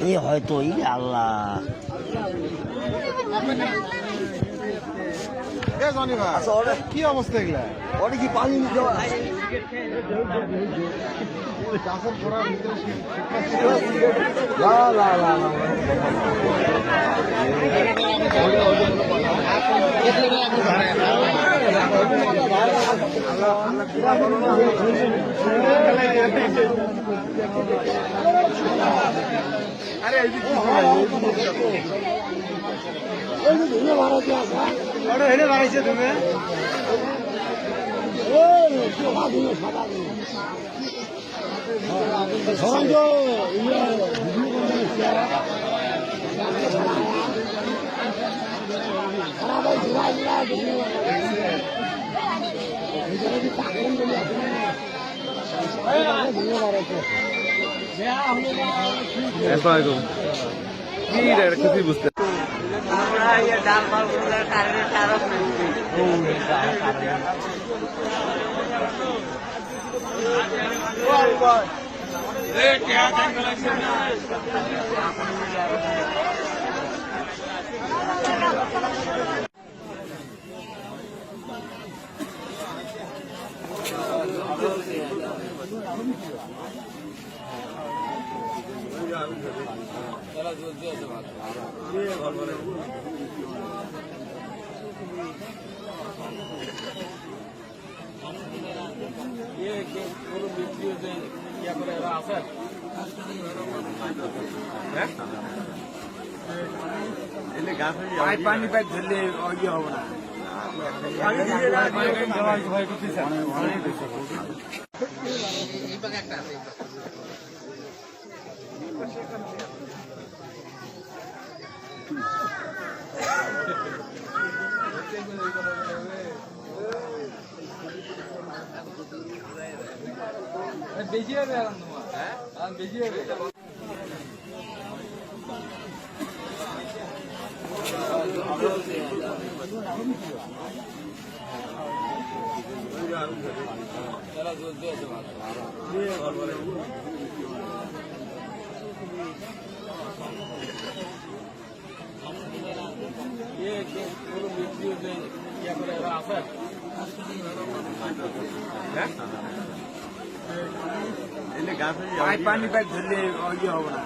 এই হয়তো এই আল্লাহ কি অবস্থা এগুলা ওটা কি পানি চাষের করার ভিতরে হেলে বাড়াইছে তুমি কিছু বুঝতে ডাল মাল কারেন্টের তারও পানি পাইপ ধরলে ইয়ে হবে না বেশি হবে এখন তোমার বেশি হবে পানি পাইপ ধরলে ইয়ে হবে না